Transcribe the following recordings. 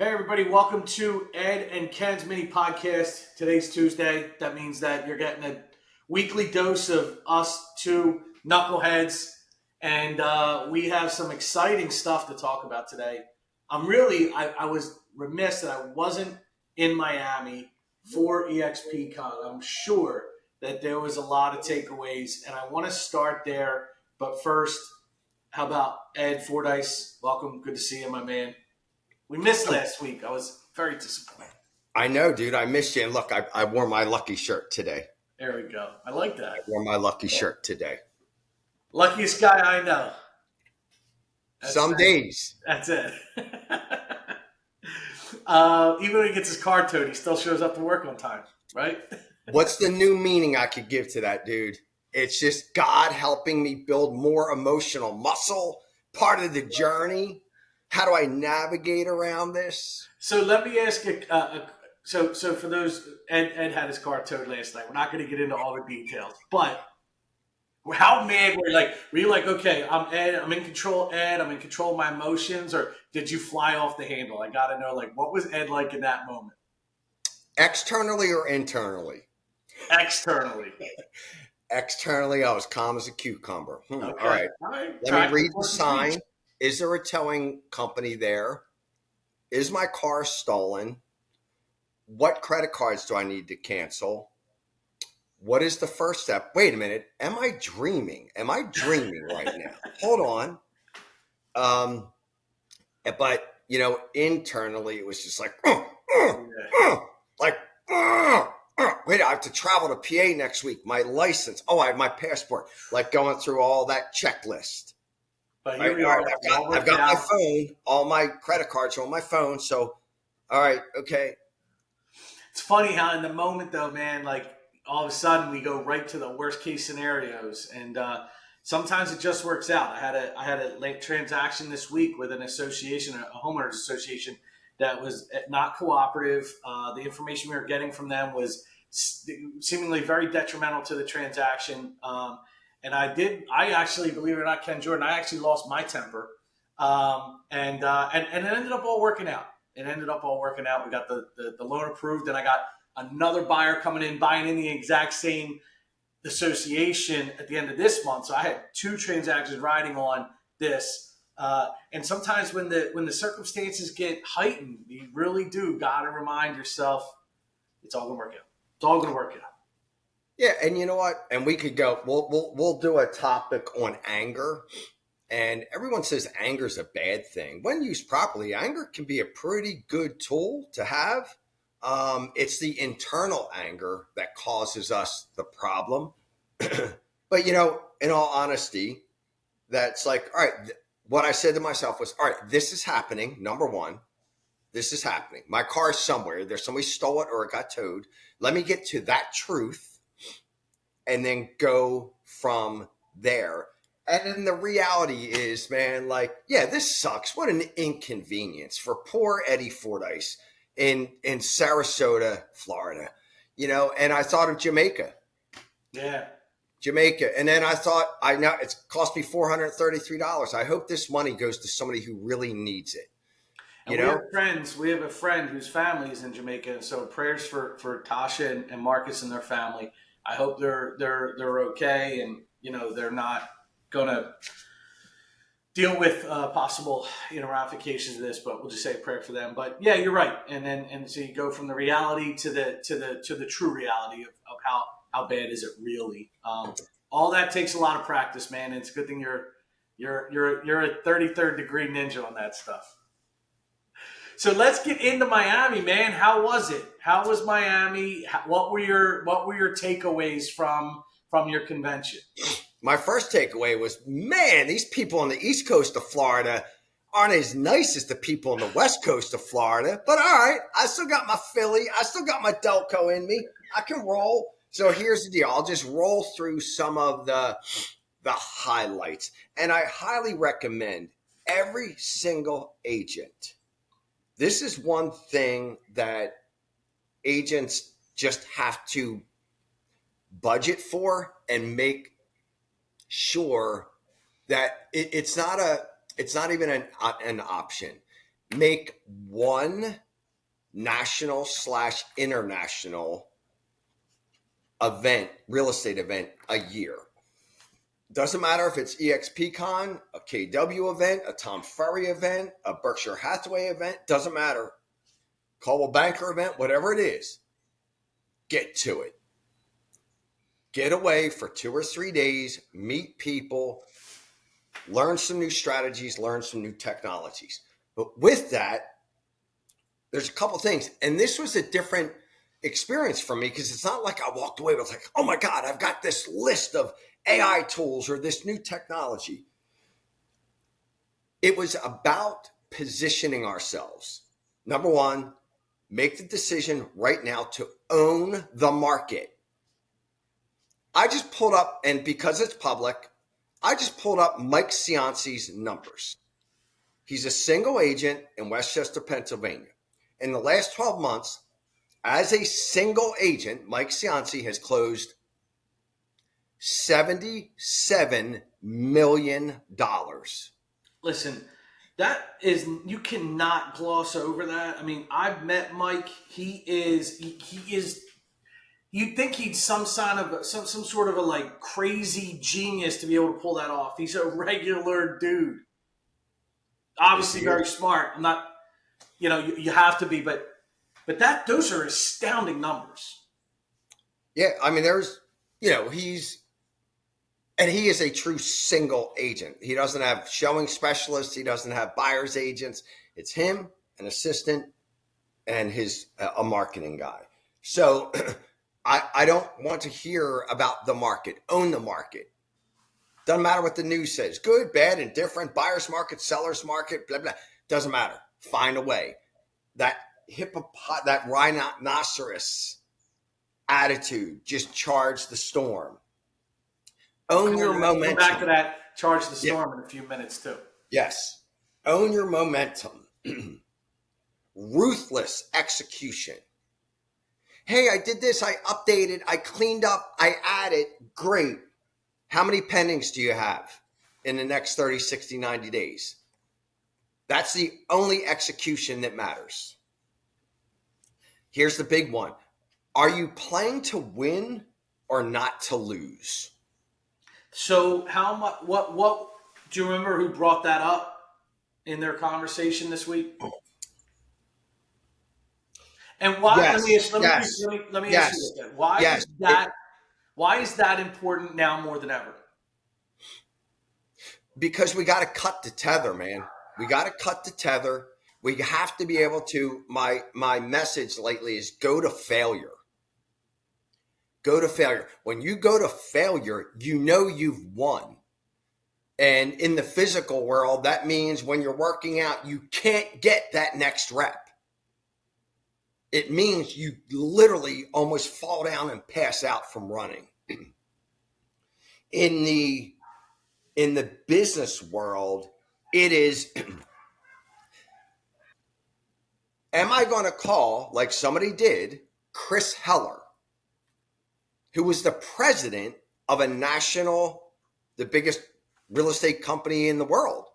Hey everybody, welcome to Ed and Ken's mini podcast. Today's Tuesday. That means that you're getting a weekly dose of us two knuckleheads, and we have some exciting stuff to talk about today. I was remiss that I wasn't in Miami for EXPCon. I'm sure that there was a lot of takeaways, and I want to start there. But first, how about Ed Fordyce? Welcome. Good to see you, my man. We missed last week. I was very disappointed. I know, dude. I missed you. And look, I wore my lucky shirt today. There we go. I like I that. wore my lucky shirt today. Luckiest guy I know. Some days. That's it. Even when he gets his car towed, he still shows up to work on time, right? What's the new meaning I could give to that, dude? It's just God helping me build more emotional muscle, part of the journey. How do I navigate around this? So let me ask you. So for those, Ed had his car towed last night. We're not going to get into all the details, but how mad were you? Were you like, okay, I'm Ed, I'm in control, Ed, I'm in control of my emotions, or did you fly off the handle? I got to know, what was Ed like in that moment? Externally or internally? Externally. Externally, I was calm as a cucumber. Okay. All right. Let me read the sign. Is there a towing company there? Is my car stolen? What credit cards do I need to cancel? What is the first step? Wait a minute. Am I dreaming? Am I dreaming right now? Hold on. But internally it was just like, like, wait, I have to travel to PA next week. My license. Oh, I have my passport. Like going through all that checklist. But Right, I've got my phone. All my credit cards are on my phone. So, all right, okay. It's funny how in the moment, though, man, all of a sudden we go right to the worst case scenarios, and sometimes it just works out. I had a late transaction this week with an association, a homeowners association, that was not cooperative. The information we were getting from them was seemingly very detrimental to the transaction. And I actually, believe it or not, Ken Jordan, I actually lost my temper. And it ended up all working out. We got the loan approved, and I got another buyer coming in, buying in the exact same association at the end of this month. So I had two transactions riding on this. And sometimes when the circumstances get heightened, you really do got to remind yourself, it's all going to work out. It's all going to work out. Yeah, and you know what? And we could go. We'll do a topic on anger, and everyone says anger is a bad thing. When used properly, anger can be a pretty good tool to have. It's the internal anger that causes us the problem. But in all honesty, that's like, all right. What I said to myself was, all right, this is happening. Number one, this is happening. My car is somewhere. There's somebody stole it or it got towed. Let me get to that truth and then go from there. And then the reality is, man, this sucks. What an inconvenience for poor Eddie Fordyce in Sarasota, Florida. And I thought of Jamaica. Yeah. Jamaica. And then I thought, I know it's cost me $433. I hope this money goes to somebody who really needs it. And we have a friend whose family is in Jamaica, and so prayers for Tasha and Marcus and their family. I hope they're okay, and they're not gonna deal with possible ramifications of this. But we'll just say a prayer for them. But yeah, you're right. And so you go from the reality to the true reality of how bad is it really. All that takes a lot of practice, man. And it's a good thing you're a 33rd degree ninja on that stuff. So let's get into Miami, man. How was it? How was Miami? What were your takeaways from your convention? My first takeaway was, man, these people on the East Coast of Florida aren't as nice as the people on the West Coast of Florida. But all right, I still got my Philly. I still got my Delco in me. I can roll. So here's the deal. I'll just roll through some of the highlights. And I highly recommend every single agent. This is one thing that agents just have to budget for and make sure that it's not even an option. make one national / international event, real estate event a year. Doesn't matter if it's EXPCon, a KW event, a Tom Ferry event, a Berkshire Hathaway event, doesn't matter. Coldwell Banker event, whatever it is, get to it. Get away for 2 or 3 days, meet people, learn some new strategies, learn some new technologies. But with that, there's a couple things. And this was a different experience for me because it's not like I walked away with like, oh my God, I've got this list of AI tools or this new technology. It was about positioning ourselves. Number one, make the decision right now to own the market. I just pulled up, and because it's public, I just pulled up Mike Cianci's numbers. He's a single agent in Westchester, Pennsylvania. In the last 12 months, as a single agent, Mike Cianci has closed $77 million. Listen, that is, you cannot gloss over that. I mean, I've met Mike. He is. You'd think he's some sort of a like crazy genius to be able to pull that off. He's a regular dude. Obviously, very smart. I'm not. You have to be, but those are astounding numbers. Yeah, I mean, he is a true single agent. He doesn't have showing specialists. He doesn't have buyer's agents. It's him, an assistant, and a marketing guy. So I don't want to hear about the market. Own the market. Doesn't matter what the news says. Good, bad, indifferent, buyer's market, seller's market, blah, blah. Doesn't matter. Find a way. That rhinoceros attitude, just charge the storm. Own your momentum. Come back to that, charge the storm in a few minutes too. Yes. Own your momentum. Ruthless execution. Hey, I did this. I updated. I cleaned up. I added. Great. How many pendings do you have in the next 30, 60, 90 days? That's the only execution that matters. Here's the big one. Are you playing to win or not to lose? So how much? What? Do you remember who brought that up in their conversation this week? And why? Yes, let me ask you that. Why is that important now more than ever? Because we got to cut the tether, man. We got to cut the tether. We have to be able to. My message lately is go to failure. Go to failure. When you go to failure, you know you've won. And in the physical world, that means when you're working out, you can't get that next rep. It means you literally almost fall down and pass out from running. In the business world, it is, am I going to call, like somebody did, Chris Heller, who was the president of the biggest real estate company in the world,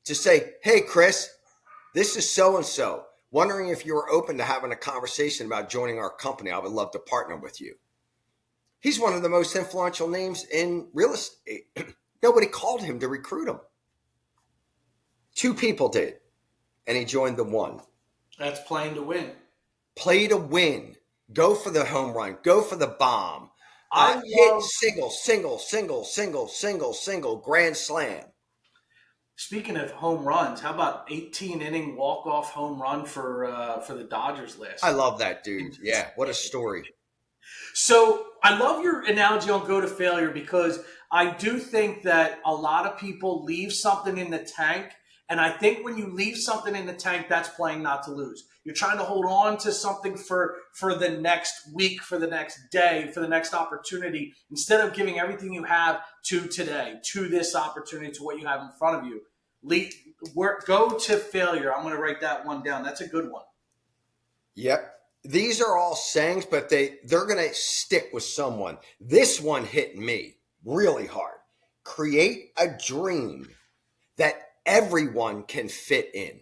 to say, hey, Chris, this is so-and-so. Wondering if you were open to having a conversation about joining our company. I would love to partner with you. He's one of the most influential names in real estate. Nobody called him to recruit him. 2 people did, and he joined the one. That's playing to win. Play to win. Go for the home run. Go for the bomb. Hit single, grand slam. Speaking of home runs, how about 18-inning walk-off home run for the Dodgers last I week? love that dude. Yeah, what a story. So I love your analogy on go to failure because I do think that a lot of people leave something in the tank. And I think when you leave something in the tank, that's playing not to lose. You're trying to hold on to something for the next week, for the next day, for the next opportunity, instead of giving everything you have to today, to this opportunity, to what you have in front of you. Go to failure. I'm going to write that one down. That's a good one. Yep. These are all sayings, but they're going to stick with someone. This one hit me really hard. Create a dream that everyone can fit in.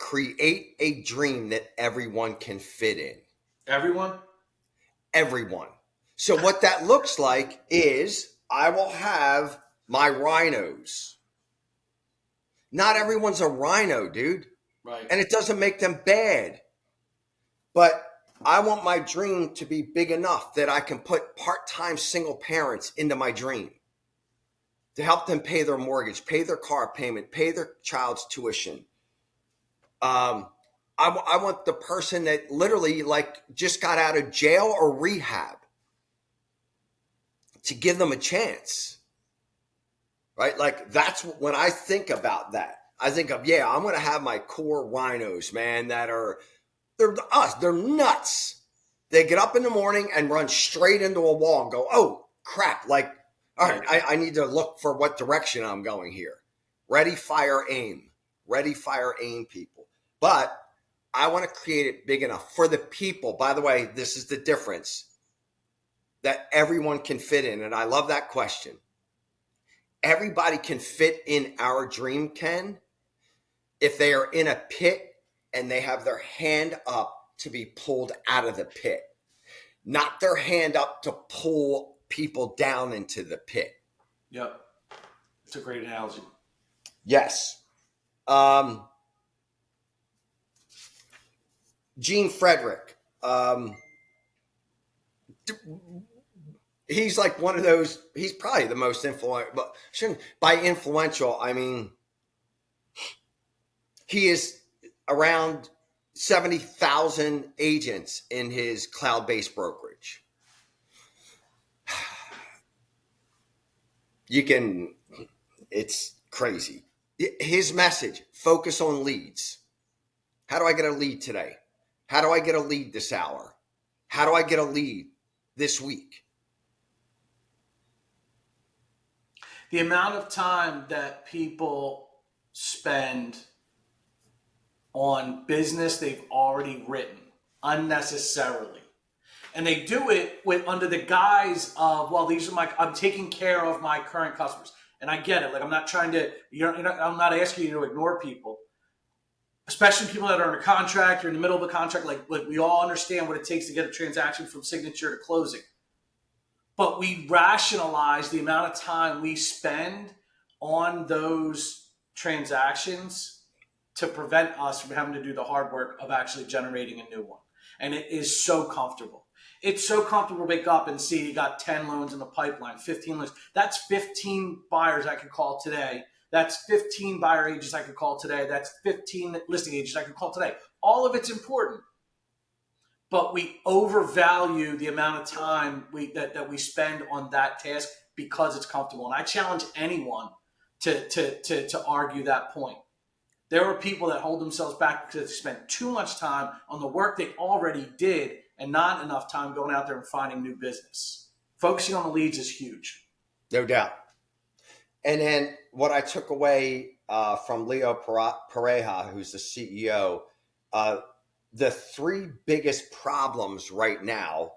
create a dream that everyone can fit in. Everyone? Everyone. So what that looks like is I will have my rhinos. Not everyone's a rhino, dude. Right. And it doesn't make them bad. But I want my dream to be big enough that I can put part-time single parents into my dream to help them pay their mortgage, pay their car payment, pay their child's tuition. I want the person that literally like just got out of jail or rehab to give them a chance, right? Like that's when I think about that. I think of, yeah, I'm going to have my core rhinos, man, they're nuts. They get up in the morning and run straight into a wall and go, oh, crap. Like, all right, I need to look for what direction I'm going here. Ready, fire, aim. Ready, fire, aim, people. But I want to create it big enough for the people. By the way, this is the difference that everyone can fit in. And I love that question. Everybody can fit in our dream, Ken, if they are in a pit and they have their hand up to be pulled out of the pit, not their hand up to pull people down into the pit. Yep. It's a great analogy. Yes. Gene Frederick. He's like one of those, he's probably the most influential, but by influential, I mean, he is around 70,000 agents in his cloud-based brokerage. It's crazy. His message, focus on leads. How do I get a lead today? How do I get a lead this hour? How do I get a lead this week? The amount of time that people spend on business they've already written unnecessarily. And they do it with under the guise of, well, I'm taking care of my current customers. And I get it. Like, I'm not trying to, I'm not asking you to ignore people, especially people that are in a contract, you're in the middle of a contract. Like we all understand what it takes to get a transaction from signature to closing. But we rationalize the amount of time we spend on those transactions to prevent us from having to do the hard work of actually generating a new one. And it is so comfortable. It's so comfortable to wake up and see you got 10 loans in the pipeline, 15 loans. That's 15 buyers I could call today. That's 15 buyer agents I could call today. That's 15 listing agents I could call today. All of it's important. But we overvalue the amount of time that we spend on that task because it's comfortable. And I challenge anyone to argue that point. There are people that hold themselves back because they spend too much time on the work they already did and not enough time going out there and finding new business. Focusing on the leads is huge. No doubt. And then what I took away from Leo Pareja, who's the CEO, the three biggest problems right now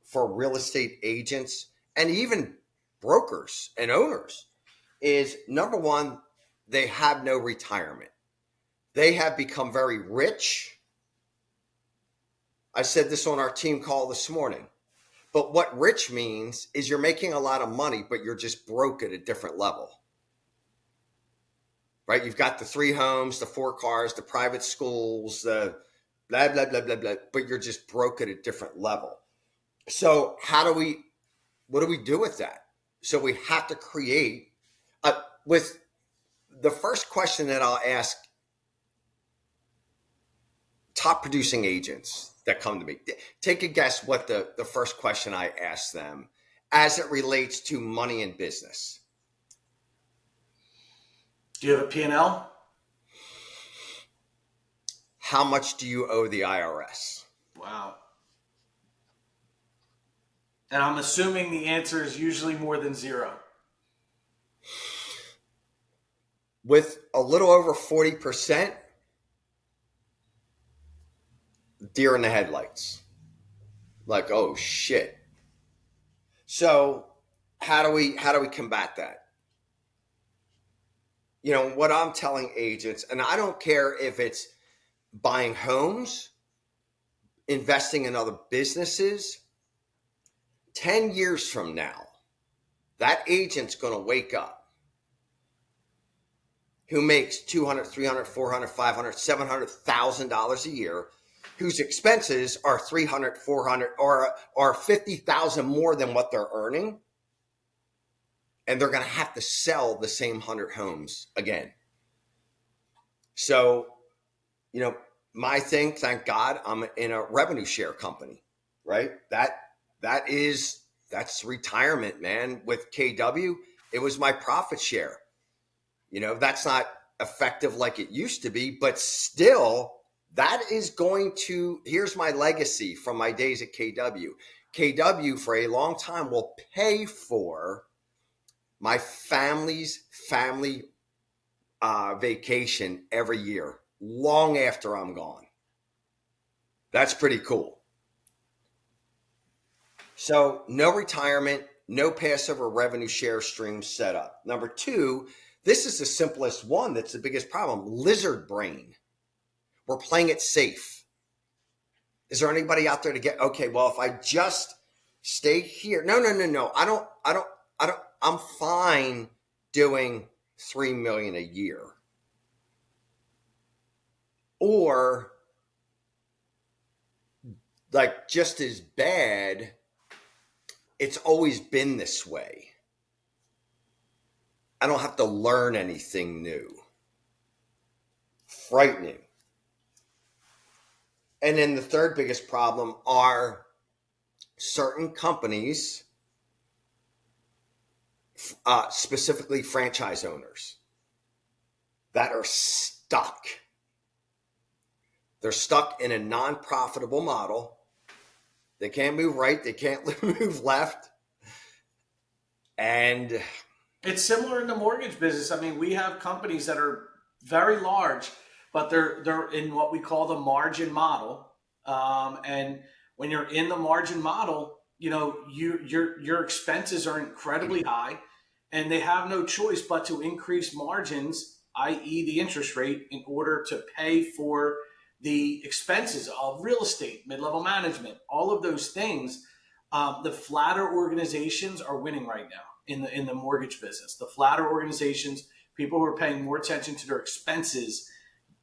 for real estate agents and even brokers and owners is, number one, they have no retirement. They have become very rich. I said this on our team call this morning. But what rich means is you're making a lot of money, but you're just broke at a different level. Right? You've got the 3 homes, the 4 cars, the private schools, the blah, blah, blah, blah, blah, but you're just broke at a different level. So what do we do with that? So we have to create, with the first question that I'll ask top producing agents that come to me, take a guess what the first question I ask them as it relates to money and business. Do you have a P&L? How much do you owe the IRS? Wow. And I'm assuming the answer is usually more than 0. With a little over 40%, deer in the headlights. Like, oh shit. So how do we combat that? You know, what I'm telling agents, and I don't care if it's buying homes, investing in other businesses. 10 years from now, that agent's going to wake up who makes $200, $300, $400, $500, $700,000 a year, whose expenses are $300, $400, or $50,000 more than what they're earning, and they're going to have to sell the same 100 homes again. So, my thing, thank God, I'm in a revenue share company, right? That's retirement, man. With KW, it was my profit share. That's not effective like it used to be, but still, that is going to, here's my legacy from my days at KW. KW for a long time will pay for my family vacation every year, long after I'm gone. That's pretty cool. So no retirement, no passive or revenue share stream set up. Number two, this is the simplest one that's the biggest problem. Lizard brain. We're playing it safe. Is there anybody out there to get, okay, well, if I just stay here. No. I'm fine doing $3 million a year. Or like just as bad, it's always been this way. I don't have to learn anything new. Frightening. And then the third biggest problem are certain companies, specifically franchise owners, that are stuck. They're stuck in a non-profitable model. They can't move right. They can't move left. And it's similar in the mortgage business. I mean, we have companies that are very large, but they're in what we call the margin model. And when you're in the margin model, your expenses are incredibly high, and they have no choice but to increase margins, i.e., the interest rate, in order to pay for the expenses of real estate, mid-level management, all of those things. The flatter organizations are winning right now in the mortgage business. The flatter organizations, people who are paying more attention to their expenses,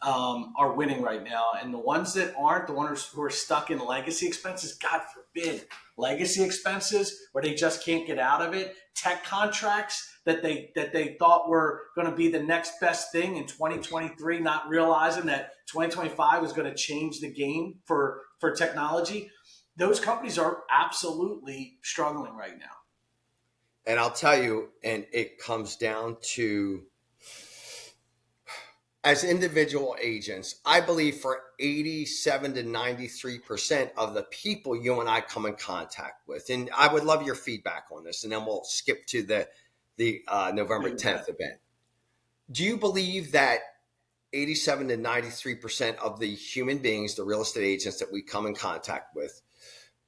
are winning right now. And the ones that aren't, the ones who are stuck in legacy expenses, God forbid, legacy expenses where they just can't get out of it, tech contracts that they thought were going to be the next best thing in 2023, not realizing that 2025 was going to change the game for technology. Those companies are absolutely struggling right now. And I'll tell you, and it comes down to, as individual agents, I believe for 87 to 93% of the people you and I come in contact with, and I would love your feedback on this, and then we'll skip to the November 10th event. Do you believe that 87 to 93% of the human beings, the real estate agents that we come in contact with,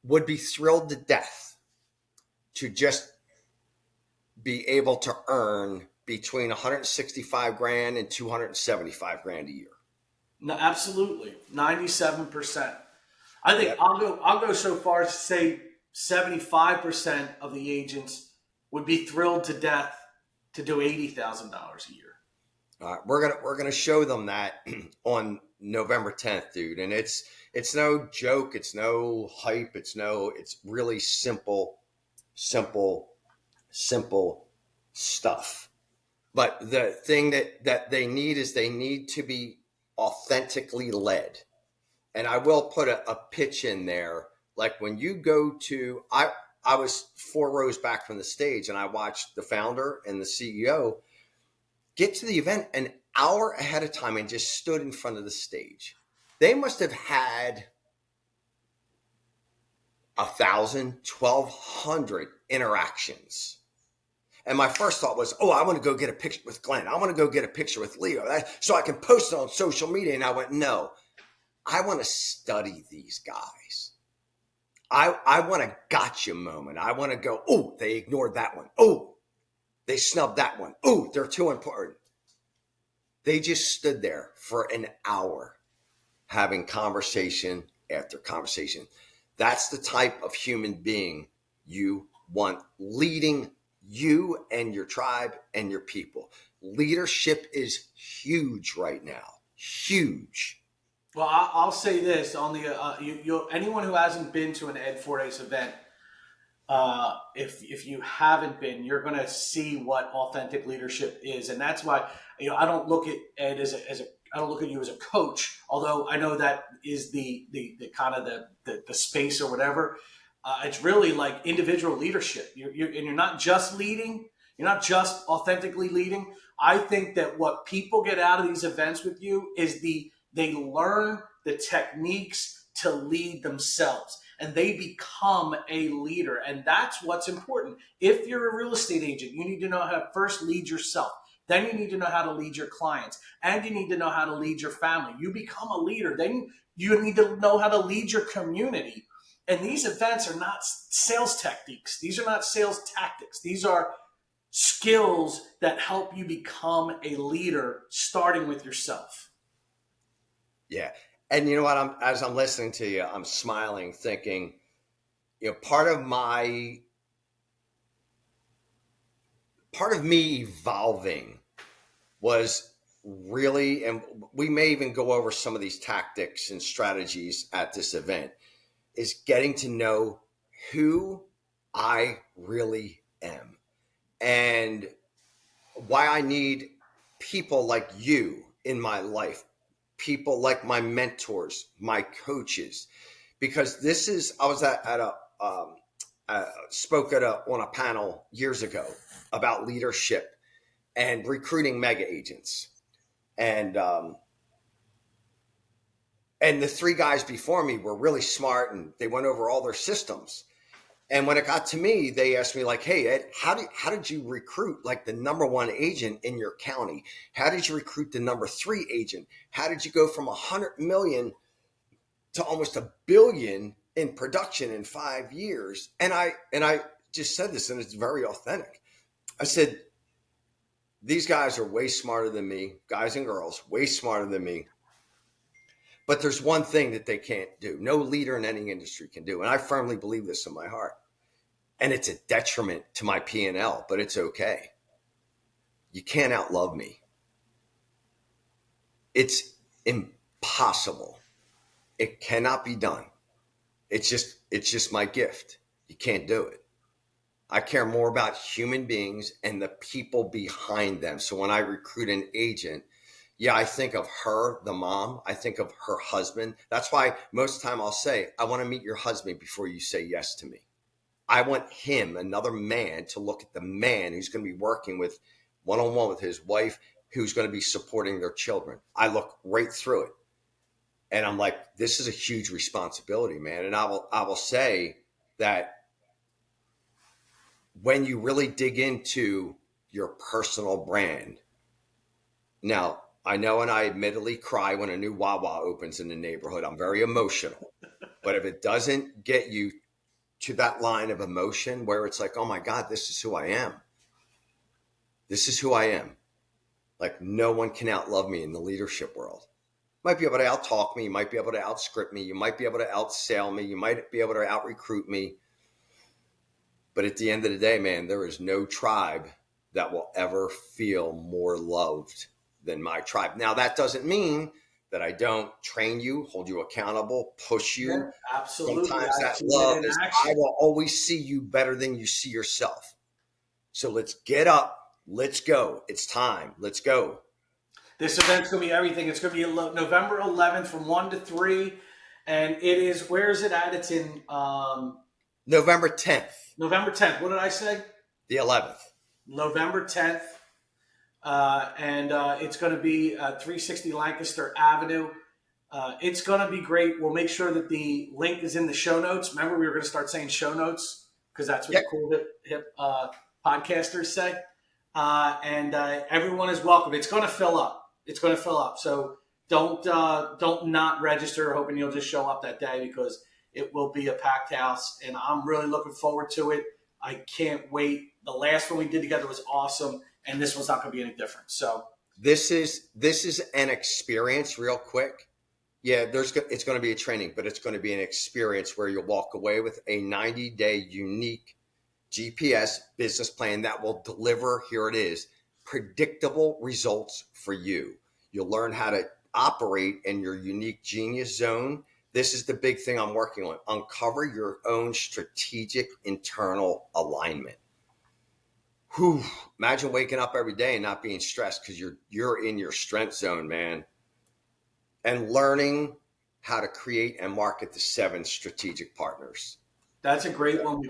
would be thrilled to death to just be able to earn between 165 grand and 275 grand a year? No, absolutely. 97%. I think I'll go so far as to say 75% of the agents would be thrilled to death to do $80,000 a year. All right, we're gonna show them that on November 10th, dude. And it's no joke, it's no hype, it's really simple stuff. But the thing that they need is they need to be authentically led. And I will put a pitch in there. Like when you go to, I was 4 rows back from the stage and I watched the founder and the CEO get to the event an hour ahead of time and just stood in front of the stage. They must have had 1,000, 1,200 interactions. And my first thought was, I want to go get a picture with Glenn. I want to go get a picture with Leo so I can post it on social media. And I went, no, I want to study these guys. I want a gotcha moment. I want to go, they ignored that one. They snubbed that one. They're too important. They just stood there for an hour. having conversation after conversation. That's the type of human being you want leading you and your tribe and your people. Leadership is huge right now. Huge. Well, I'll say this on the anyone who hasn't been to an Ed Fortes event, if you haven't been, you're going to see what authentic leadership is, and that's why I don't look at Ed as a I don't look at you as a coach, although I know that is the kind of the space or whatever. It's really like individual leadership. And you're not just leading. You're not just authentically leading. I think that what people get out of these events with you is they learn the techniques to lead themselves and they become a leader. And that's what's important. If you're a real estate agent, you need to know how to first lead yourself. Then you need to know how to lead your clients and you need to know how to lead your family. You become a leader. Then you need to know how to lead your community. And these events are not sales techniques. These are not sales tactics. These are skills that help you become a leader, starting with yourself. Yeah. And you know what? As I'm listening to you, I'm smiling, thinking, part of me evolving was really, and we may even go over some of these tactics and strategies at this event, is getting to know who I really am and why I need people like you in my life, people like my mentors, my coaches, because I was at a, spoke on a panel years ago about leadership and recruiting mega agents. And the three guys before me were really smart and they went over all their systems. And when it got to me, they asked me like, "Hey, Ed, how did you recruit like the number one agent in your county? How did you recruit the number three agent? How did you go from 100 million to almost a billion in production in 5 years?" And I just said this, and it's very authentic. I said, these guys are way smarter than me, guys and girls, way smarter than me. But there's one thing that they can't do. No leader in any industry can do. And I firmly believe this in my heart. And it's a detriment to my P&L, but it's okay. You can't outlove me. It's impossible. It cannot be done. It's just my gift. You can't do it. I care more about human beings and the people behind them. So when I recruit an agent, yeah, I think of her, the mom. I think of her husband. That's why most of the time I'll say, I want to meet your husband before you say yes to me. I want him, another man, to look at the man who's going to be working with one-on-one with his wife, who's going to be supporting their children. I look right through it. And I'm like, this is a huge responsibility, man. And I will say that when you really dig into your personal brand, now, I know, and I admittedly cry when a new Wawa opens in the neighborhood. I'm very emotional. But if it doesn't get you to that line of emotion where it's like, oh my God, this is who I am. This is who I am. Like no one can outlove me in the leadership world. Might be able to out-talk me. You might be able to out-script me. You might be able to out-sell me. You might be able to out-recruit me. But at the end of the day, man, there is no tribe that will ever feel more loved than my tribe. Now, that doesn't mean that I don't train you, hold you accountable, push you. Yeah, absolutely. Sometimes that love is, I will always see you better than you see yourself. So let's get up. Let's go. It's time. Let's go. This event's going to be everything. It's going to be November 11th from 1 to 3. And it is, where is it at? It's in November 10th. November 10th. What did I say? The 11th. November 10th. And it's going to be 360 Lancaster Avenue. It's going to be great. We'll make sure that the link is in the show notes. Remember, we were going to start saying show notes because that's what the cool hip podcasters say. And everyone is welcome. It's going to fill up. It's going to fill up. So don't not register hoping you'll just show up that day because it will be a packed house. And I'm really looking forward to it. I can't wait. The last one we did together was awesome. And this one's not going to be any different. So this is an experience real quick. Yeah, it's going to be a training, but it's going to be an experience where you'll walk away with a 90-day unique GPS business plan that will deliver, here it is, predictable results for you. You'll learn how to operate in your unique genius zone. This is the big thing I'm working on. Uncover your own strategic internal alignment. Whew, imagine waking up every day and not being stressed because you're in your strength zone, man. And learning how to create and market the 7 strategic partners. That's a great one.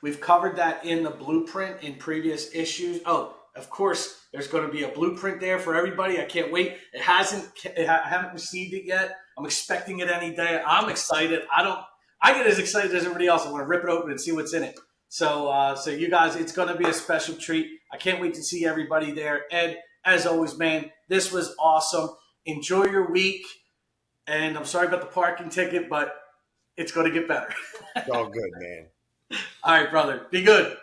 We've covered that in the blueprint in previous issues. Oh, of course, there's going to be a blueprint there for everybody. I can't wait. I haven't received it yet. I'm expecting it any day. I'm excited. I get as excited as everybody else. I want to rip it open and see what's in it. So you guys, it's going to be a special treat. I can't wait to see everybody there. Ed, as always, man, this was awesome. Enjoy your week. And I'm sorry about the parking ticket, but it's going to get better. It's all good, man. All right, brother. Be good.